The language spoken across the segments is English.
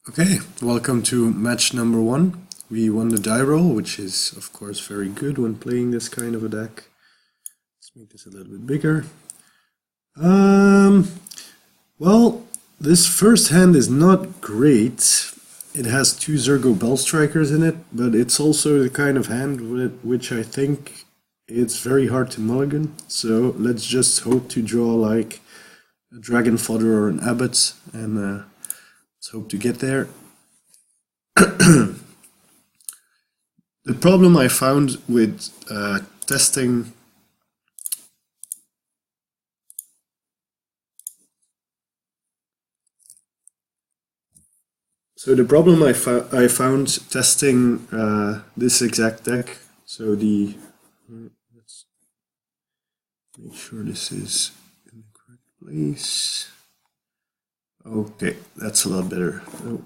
Okay, welcome to match number one. We won the die roll, which is of course very good when playing this kind of a deck. Let's make this a little bit bigger. Um, well, this first hand is not great. It has two Zergo Bell Strikers in it, but it's also the kind of hand with which I think it's very hard to mulligan. So let's just hope to draw like a Dragon Fodder or an Abbot, and let's hope to get there. The problem I found with testing the problem I found testing this exact deck. So let's make sure this is in the correct place. Okay, that's a lot better. Oh.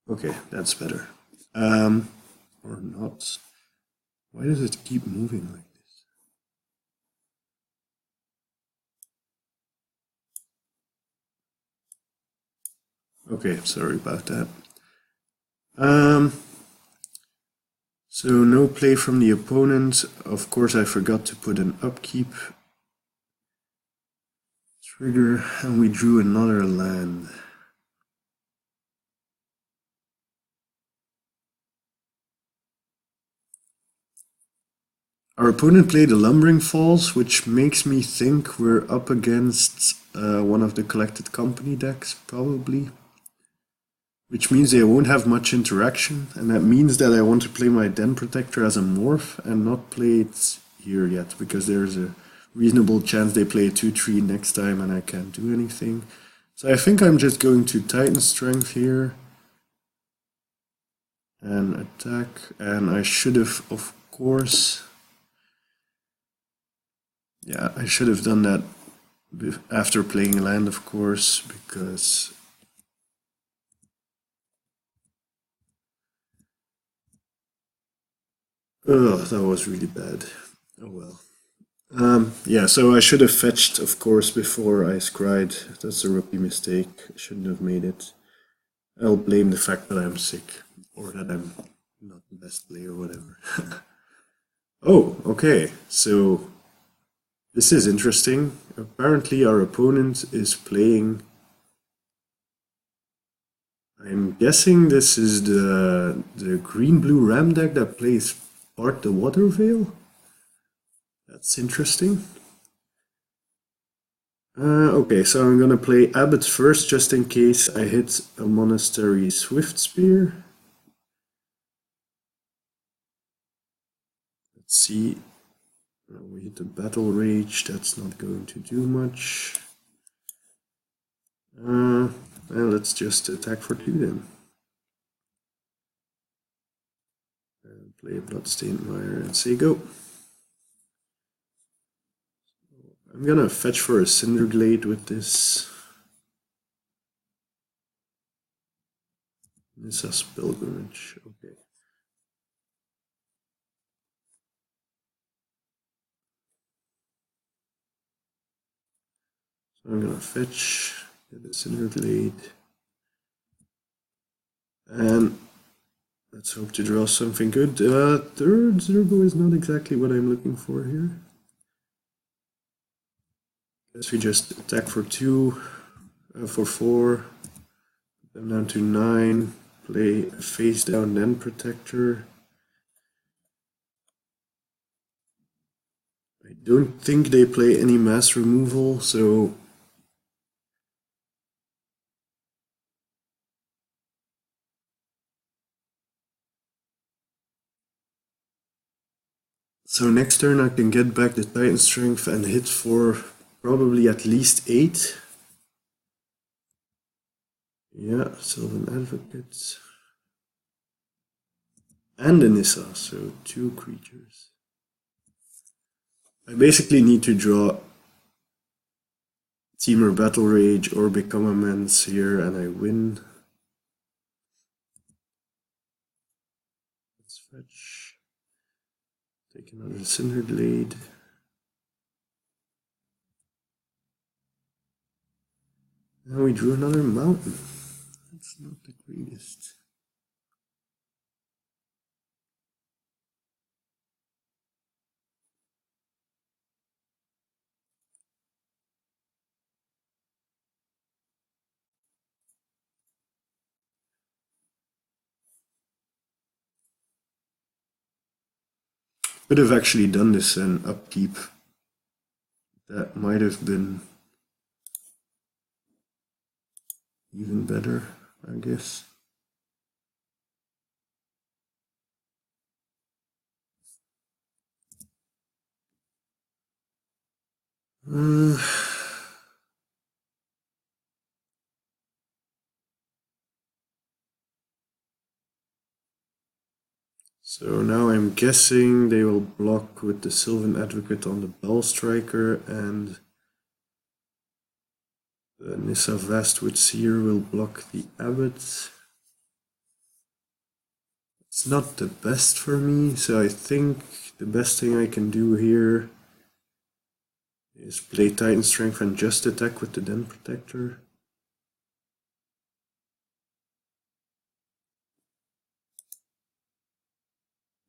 Okay, that's better. Or not. Why does it keep moving like this? Okay, sorry about that. So no play from the opponent. Of course, I forgot to put an upkeep trigger, and we drew another land. Our opponent played a Lumbering Falls, which makes me think we're up against one of the Collected Company decks, probably. Which means they won't have much interaction, and that means that I want to play my Den Protector as a morph and not play it here yet, because there's a reasonable chance they play a 2-3 next time and I can't do anything. So I think I'm just going to Titan Strength here and attack, and I should have, of course, yeah, I should have done that after playing land, of course, because that was really bad. Oh well. Yeah, so I should have fetched, of course, before I scryed. That's a rookie mistake. I shouldn't have made it. I'll blame the fact that I'm sick, or that I'm not the best player, or whatever. Oh, okay. So this is interesting. Apparently our opponent is playing... I'm guessing this is the green-blue Ram deck that plays part the Water Veil? That's interesting. Okay, so I'm gonna play Abbot first, just in case I hit a Monastery Swift Spear. Let's see. We hit the Battle Rage, that's not going to do much. Well, let's just attack for 2 then. Play a Bloodstained Mire and say go. I'm gonna fetch for a Cinderglade with this. Nissa's Pilgrimage, okay. So I'm gonna fetch, get a Cinderglade. And let's hope to draw something good. Third Zergo is not exactly what I'm looking for here. Guess we just attack for 2, for 4, put them down to 9, play a face down Den Protector. I don't think they play any mass removal, so next turn I can get back the Titan Strength and hit for probably at least 8. Yeah, Sylvan Advocate. And a Nissa, so 2 creatures. I basically need to draw Temur Battle Rage or Become Immense here and I win. Let's fetch. Take another Cinderglade. Now we drew another mountain. That's not the greatest. Could have actually done this in upkeep. That might have been even better, I guess. Uh, so now I'm guessing they will block with the Sylvan Advocate on the Bell Striker, and the Nissa Vastwood Seer will block the Abbot. It's not the best for me, so I think the best thing I can do here is play Titan Strength and just attack with the Den Protector.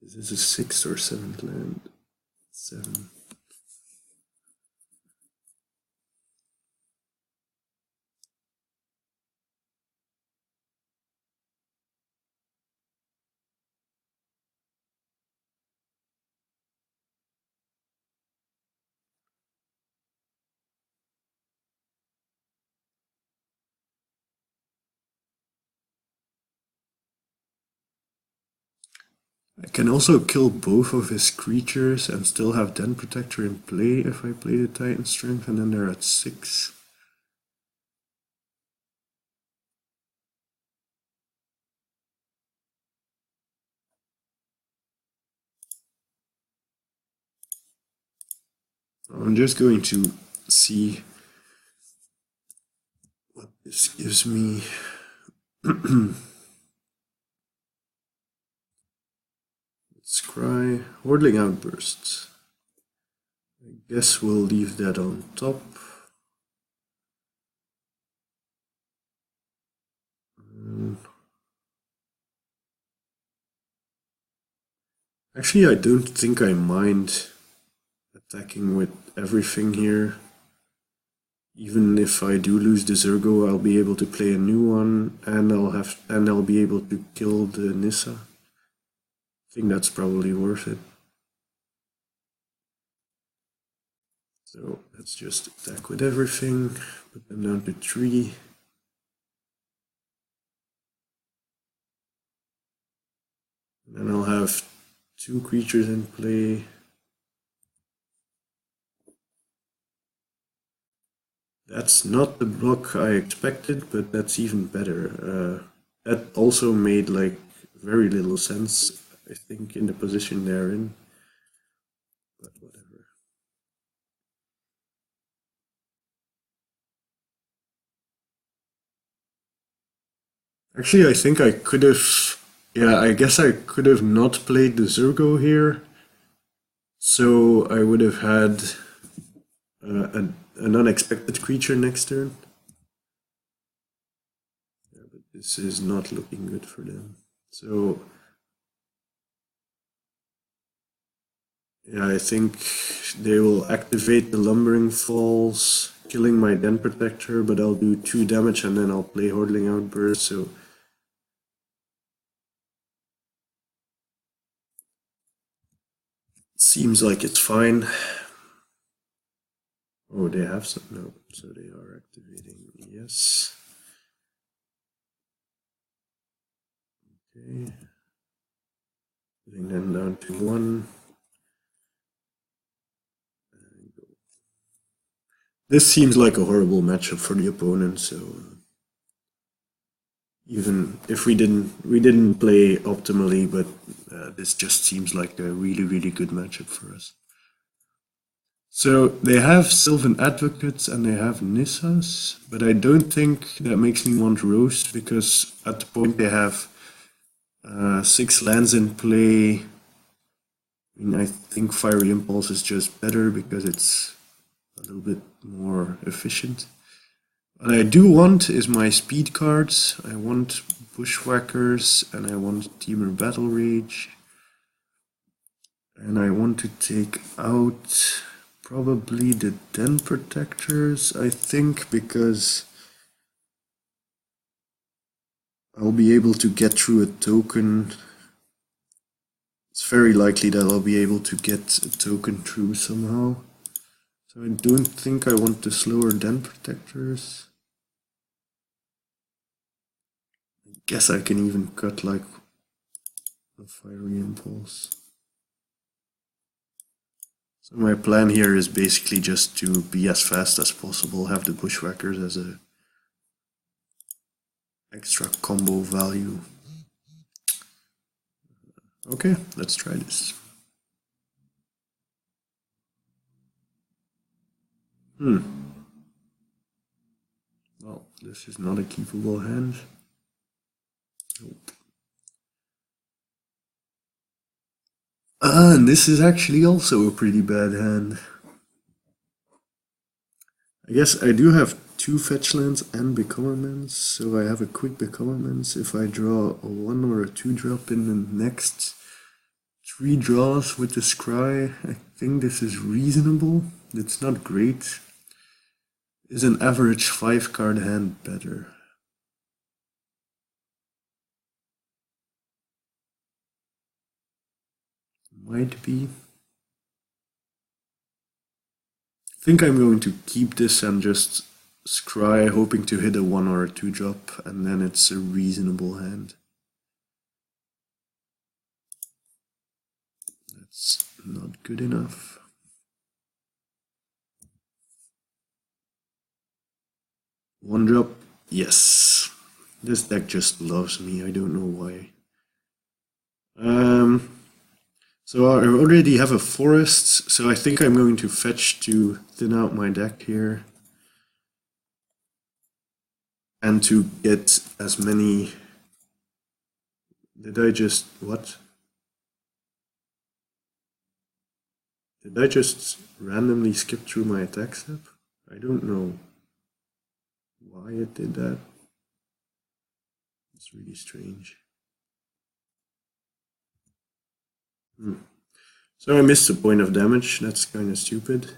Is this a 6th or 7th land? 7. I can also kill both of his creatures and still have Den Protector in play if I play the Titan Strength, and then they're at 6. I'm just going to see what this gives me. Scry, Hordling Outbursts. I guess we'll leave that on top. Actually, I don't think I mind attacking with everything here. Even if I do lose the Zergo, I'll be able to play a new one, and I'll be able to kill the Nissa. I think that's probably worth it. So let's just attack with everything, put them down to 3. And then I'll have 2 creatures in play. That's not the block I expected, but that's even better. That also made like very little sense, I think, in the position they're in. But whatever. Actually, I think I could have. Yeah, I guess I could have not played the Zergo here. So I would have had an unexpected creature next turn. Yeah, but this is not looking good for them. So yeah, I think they will activate the Lumbering Falls, killing my Den Protector, but I'll do 2 damage and then I'll play Hordling Outburst, so... Seems like it's fine. Oh, they have some... No, so they are activating, yes. Okay. Putting them down to 1. This seems like a horrible matchup for the opponent, so even if we didn't play optimally, but this just seems like a really good matchup for us. So they have Sylvan Advocates and they have Nissas, but I don't think that makes me want Roast, because at the point they have 6 lands in play. I mean, I think Fiery Impulse is just better because it's a little bit more efficient. What I do want is my speed cards. I want Bushwhackers and I want Teamer Battle Rage. And I want to take out probably the Den Protectors, I think, because I'll be able to get through a token. It's very likely that I'll be able to get a token through somehow. So I don't think I want the slower Den Protectors. I guess I can even cut like a Fiery Impulse. So my plan here is basically just to be as fast as possible, have the Bushwhackers as a extra combo value. Okay, let's try this. Well, this is not a keepable hand. Nope. And this is actually also a pretty bad hand. I guess I do have 2 fetch lands and Becommerments, so I have a quick Becommerments. If I draw a 1 or a 2 drop in the next 3 draws with the Scry, I think this is reasonable. It's not great. Is an average 5 card hand better? Might be. I think I'm going to keep this and just scry, hoping to hit a 1 or a 2 drop, and then it's a reasonable hand. That's not good enough. One drop, yes. This deck just loves me, I don't know why. So I already have a forest, so I think I'm going to fetch to thin out my deck here. And to get as many... Did I just... what? Did I just randomly skip through my attack step? I don't know why it did that. It's really strange. So I missed a point of damage, that's kind of stupid.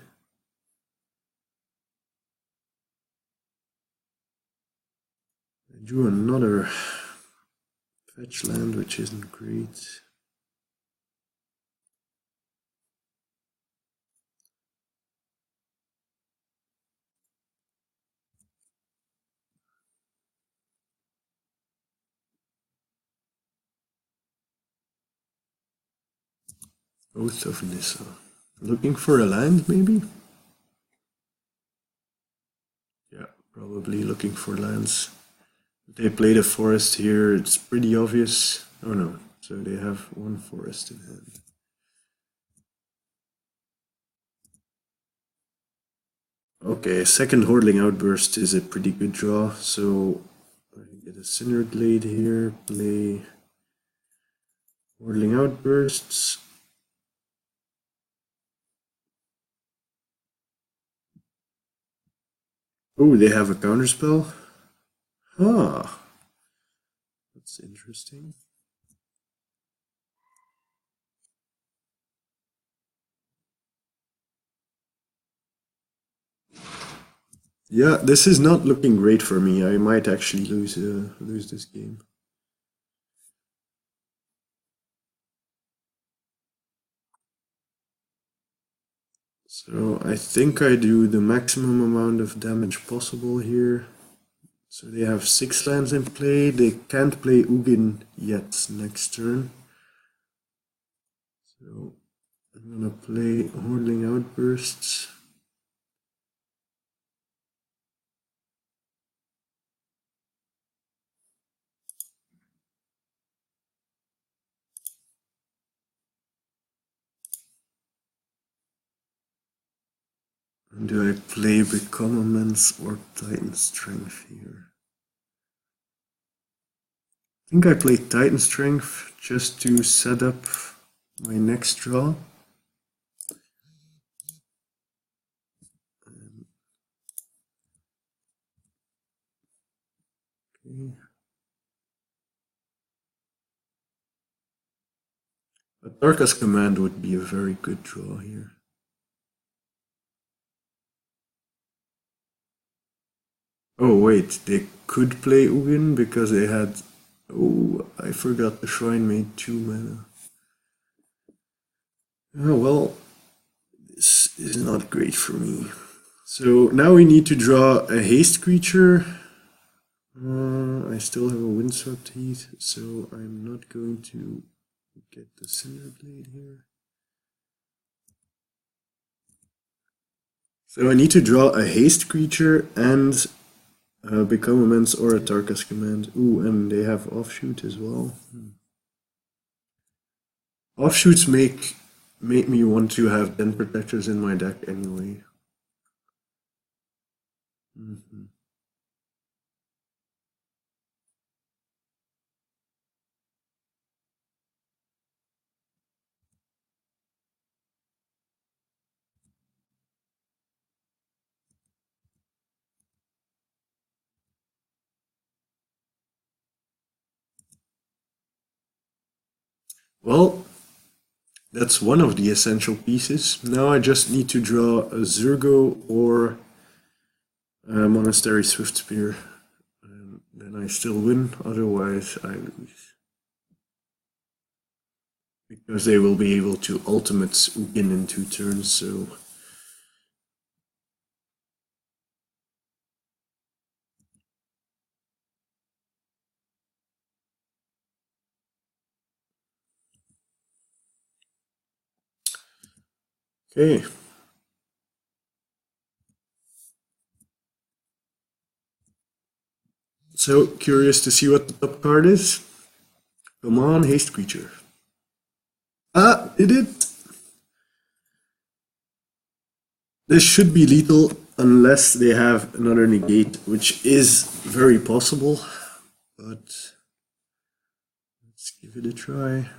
I drew another fetch land, which isn't great. Oath of Nissa. Looking for a land, maybe? Yeah, probably looking for lands. They played a forest here, it's pretty obvious. Oh no, so they have 1 forest in hand. Okay, second Hordling Outburst is a pretty good draw, so I get a Cinder Glade here, play Hordling Outbursts. Oh, they have a counterspell? Huh. That's interesting. Yeah, this is not looking great for me. I might actually lose this game. So I think I do the maximum amount of damage possible here. So they have 6 lands in play. They can't play Ugin yet next turn. So I'm gonna play Hordling Outbursts. And do I play Becommerments or Titan Strength here? I think I play Titan Strength just to set up my next draw. Okay. Atarka's command would be a very good draw here. Oh wait, they could play Ugin because they had... Oh, I forgot the shrine made 2 mana. Oh well, this is not great for me. So now we need to draw a haste creature. I still have a windswept heath, so I'm not going to get the Cinder Blade here. So I need to draw a haste creature and become immense or a Tarkus command. Ooh, and they have offshoot as well. Offshoots make me want to have den protectors in my deck anyway. Mhm. Well, that's one of the essential pieces. Now I just need to draw a Zurgo or a Monastery Swiftspear. And then I still win, otherwise I lose. Because they will be able to ultimate Ugin in 2 turns, so... Okay. So, curious to see what the top card is? Come on, haste creature. Ah, it did! This should be lethal unless they have another negate, which is very possible. But let's give it a try.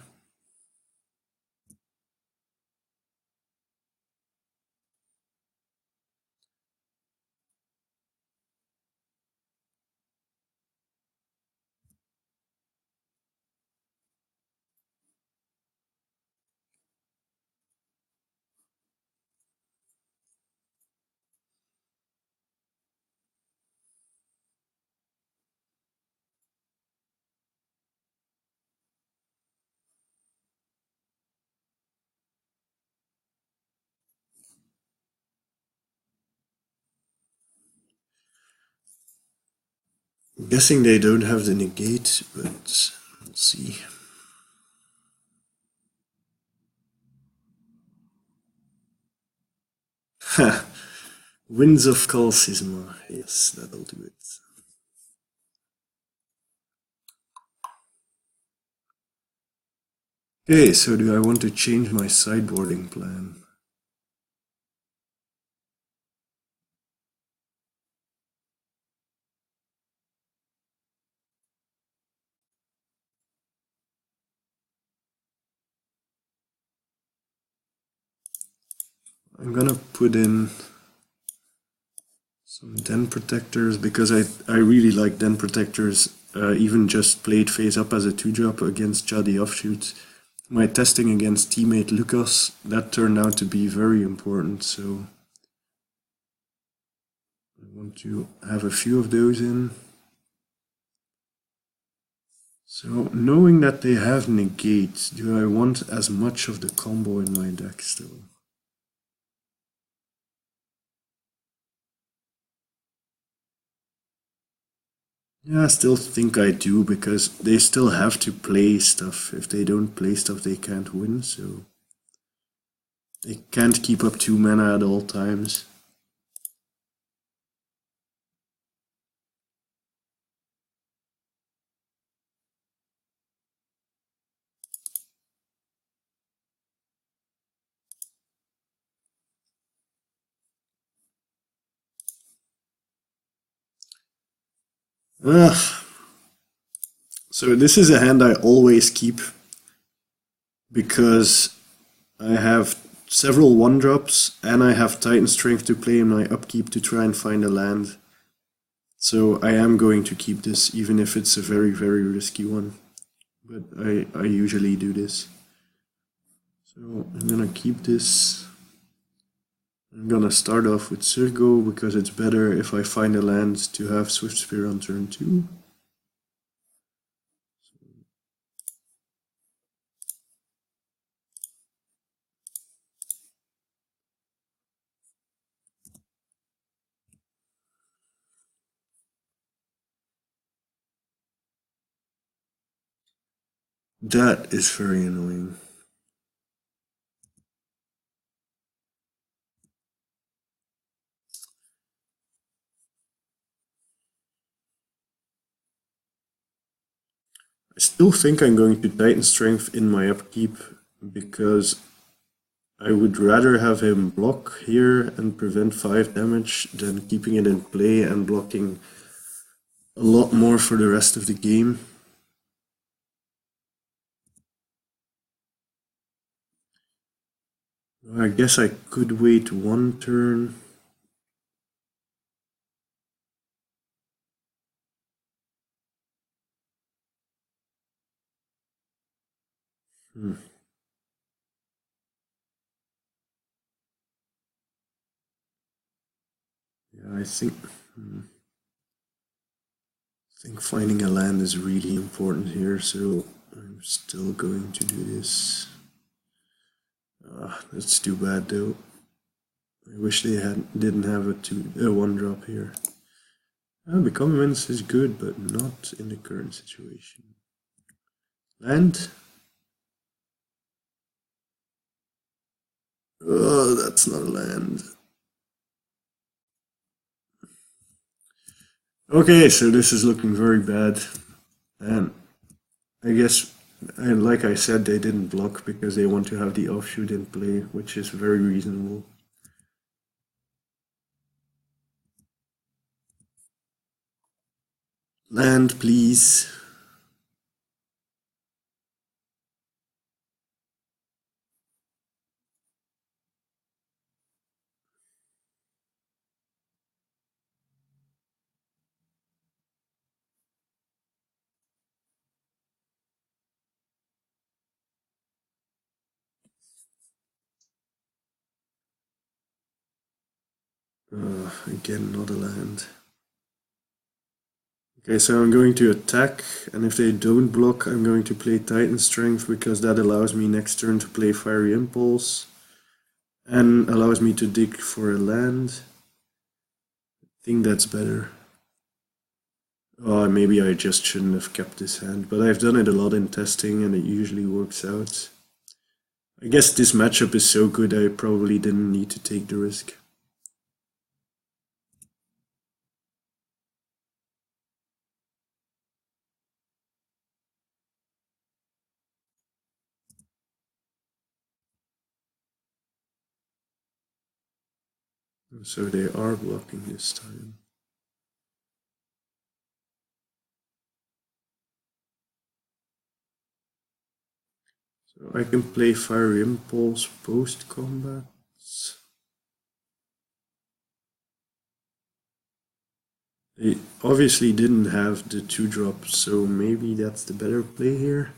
I'm guessing they don't have the negate, but let's see. Ha! Winds of Kalsisma. Yes, that'll do it. Okay, so do I want to change my sideboarding plan? I'm gonna put in some den protectors because I really like den protectors. Even just played face up as a 2-drop against Jadi offshoots. My testing against teammate Lucas, that turned out to be very important, so I want to have a few of those in. So, knowing that they have negate, do I want as much of the combo in my deck still? Yeah, I still think I do, because they still have to play stuff. If they don't play stuff, they can't win, so... They can't keep up 2 mana at all times. Ugh. So this is a hand I always keep, because I have several 1-drops, and I have Titan Strength to play in my upkeep to try and find a land. So I am going to keep this, even if it's a very, very risky one. But I usually do this. So I'm gonna keep this. I'm gonna start off with Surgo because it's better if I find a land to have Swift Spear on turn 2. That is very annoying. I still think I'm going to Titan Strength in my upkeep because I would rather have him block here and prevent 5 damage than keeping it in play and blocking a lot more for the rest of the game. I guess I could wait one turn. Hmm. Yeah, I think finding a land is really important here, so I'm still going to do this. That's too bad though. I wish they didn't have a 1-drop here. Become Immense is good, but not in the current situation. Land? Oh, that's not a land. Okay, so this is looking very bad. And I guess, and like I said, they didn't block because they want to have the offshoot in play, which is very reasonable. Land, please. Again, not a land. Okay, so I'm going to attack, and if they don't block, I'm going to play Titan Strength because that allows me next turn to play Fiery Impulse and allows me to dig for a land. I think that's better. Oh, maybe I just shouldn't have kept this hand, but I've done it a lot in testing and it usually works out. I guess this matchup is so good I probably didn't need to take the risk. So they are blocking this time. So I can play Fire Impulse post-combat. They obviously didn't have the 2-drop, so maybe that's the better play here.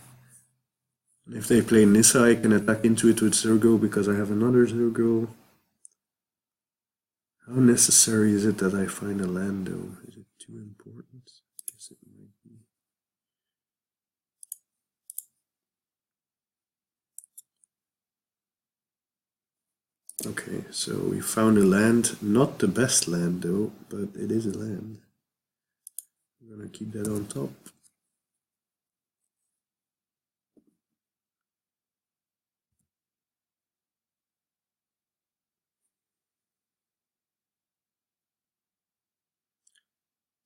And if they play Nissa, I can attack into it with Zergo because I have another Zergo. How necessary is it that I find a land though? Is it too important? I guess it might be. Okay, so we found a land, not the best land though, but it is a land. I'm gonna keep that on top.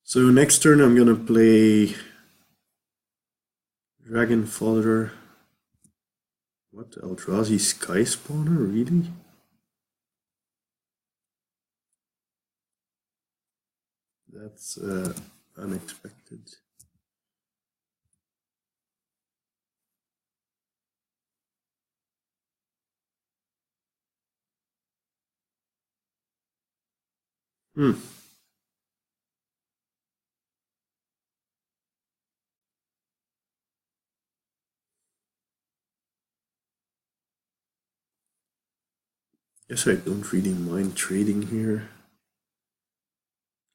So next turn I'm gonna play Dragon Fodder. What, Eldrazi Sky Spawner, really? That's unexpected. Hmm. Guess I don't really mind trading here.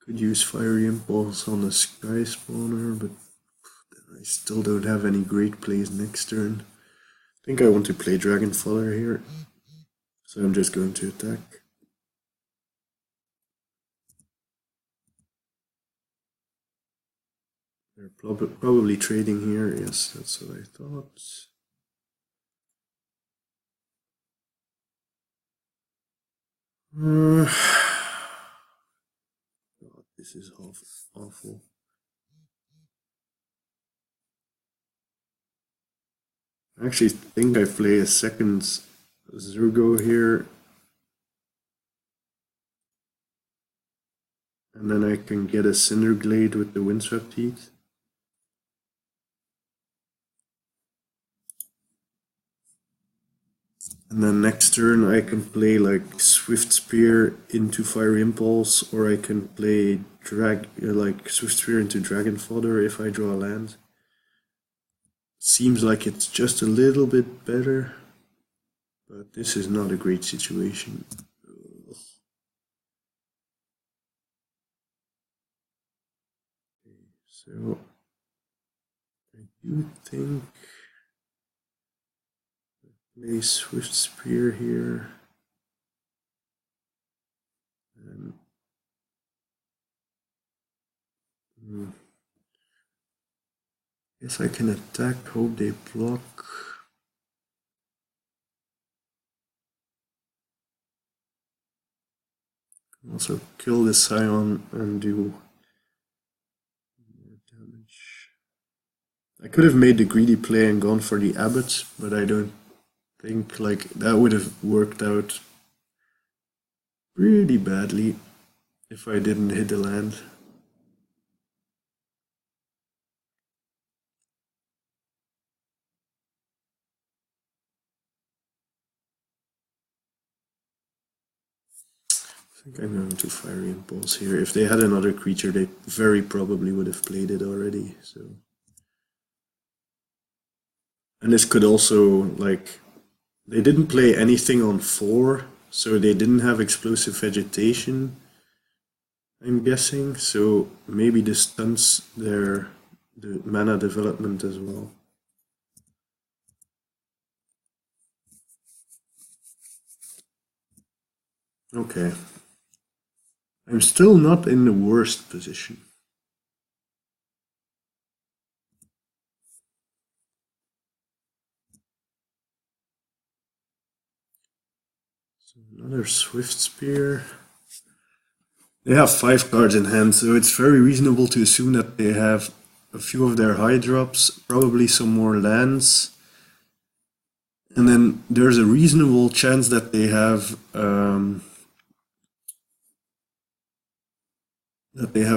Could use Fiery Impulse on the Sky Spawner, but I still don't have any great plays next turn. I think I want to play Dragon Fodder here, so I'm just going to attack. They're probably trading here, yes, that's what I thought. God, this is awful. I actually think I play a second Zergo here, and then I can get a Cinderglade with the Windswept Heath. And then next turn I can play like Swift Spear into Fire Impulse, or I can play like Swift Spear into Dragon Fodder if I draw a land. Seems like it's just a little bit better, but this is not a great situation. So I do think play Swift Spear here. And, guess I can attack, hope they block. Also kill the Scion and do more damage. I could have made the greedy play and gone for the Abbot, but I don't think like that would have worked out pretty badly if I didn't hit the land. I think I'm going to Fiery Impulse here. If they had another creature, they very probably would have played it already. So, and this could also like they didn't play anything on 4, so they didn't have explosive vegetation. I'm guessing, so maybe this stunts the mana development as well. Okay. I'm still not in the worst position. So another Swift Spear. They have 5 cards in hand, so it's very reasonable to assume that they have a few of their high drops, probably some more lands. And then there's a reasonable chance that they have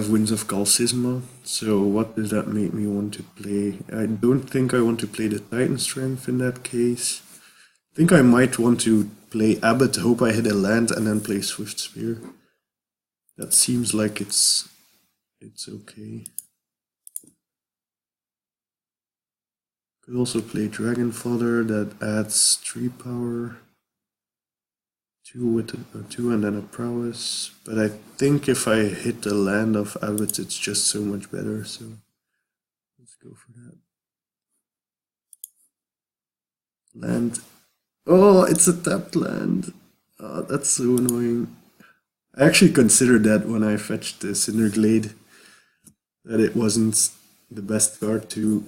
Winds of Calcisma. So what does that make me want to play? I don't think I want to play the Titan Strength in that case. I think I might want to play Abbot, hope I hit a land, and then play Swift Spear. That seems like it's okay. Could also play Dragon Fodder, that adds 3 power. 2 with a 2 and then a prowess. But I think if I hit the land of Abbot, it's just so much better. So let's go for that. Land. Oh, it's a tapped land. Oh, that's so annoying. I actually considered that when I fetched the Cinderglade, that it wasn't the best card to,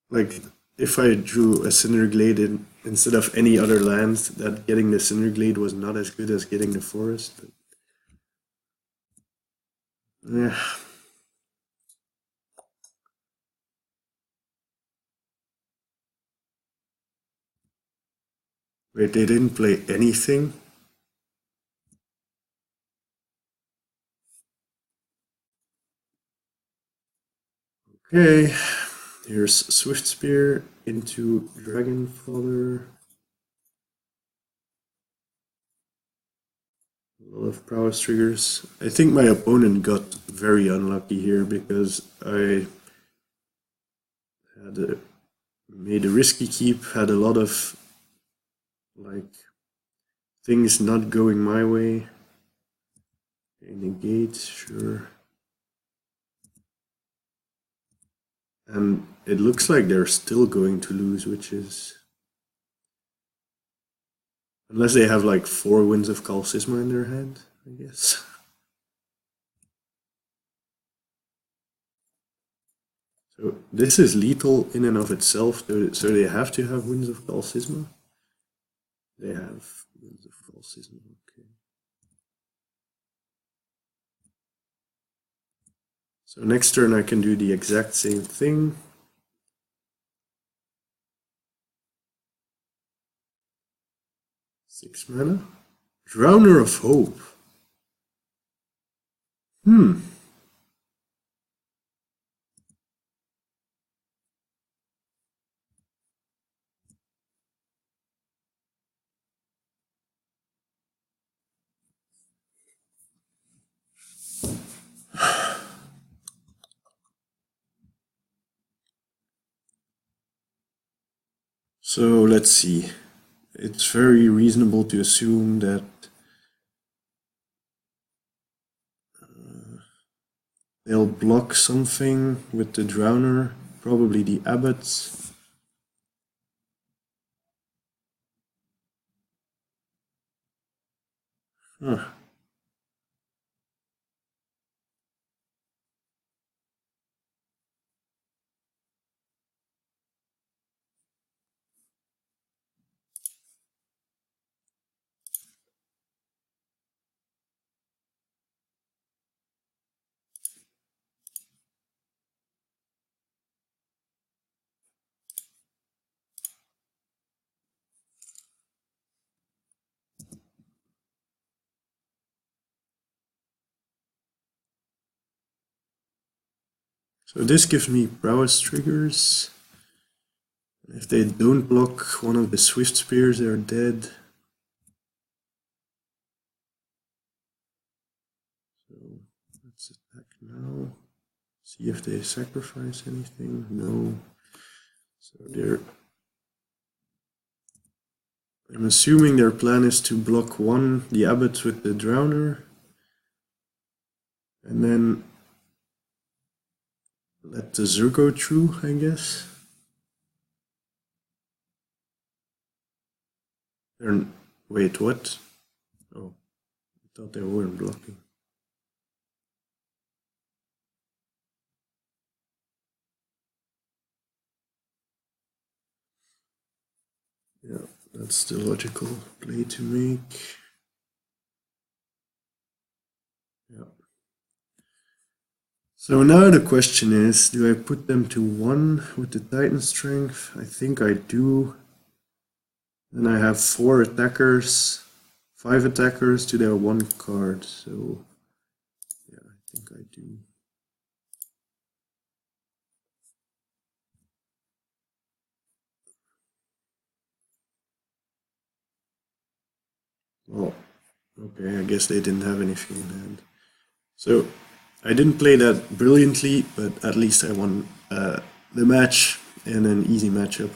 like, if I drew a Cinderglade instead of any other land, that getting the Cinderglade was not as good as getting the forest. But, yeah. Wait, they didn't play anything? Okay, here's Swift Spear into Dragon Fodder. A lot of prowess triggers. I think my opponent got very unlucky here because I made a risky keep, had a lot of like things not going my way. Okay, negate, sure. And it looks like they're still going to lose, which is... Unless they have like 4 Winds of Kalsisma in their hand, I guess. So this is lethal in and of itself, so they have to have Winds of Kalsisma. They have Winds of Kalsisma, okay. So next turn I can do the exact same thing. Six mana. Drowner of Hope. So let's see. It's very reasonable to assume that they'll block something with the Drowner, probably the Abbots. Huh. So this gives me prowess triggers. If they don't block one of the Swift Spears, they're dead. So let's attack now. See if they sacrifice anything. No. So I'm assuming their plan is to block the Abbot with the Drowner. And then let the Zur go through, I guess. Wait, what? Oh, I thought they weren't blocking. Yeah, that's the logical play to make. Yeah. So now the question is, do I put them to 1 with the Titan Strength? I think I do. Then I have 4 attackers, 5 attackers to their 1 card, so yeah, I think I do. Well, okay, I guess they didn't have anything in hand. So I didn't play that brilliantly, but at least I won the match in an easy matchup.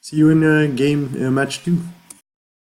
See you in match 2.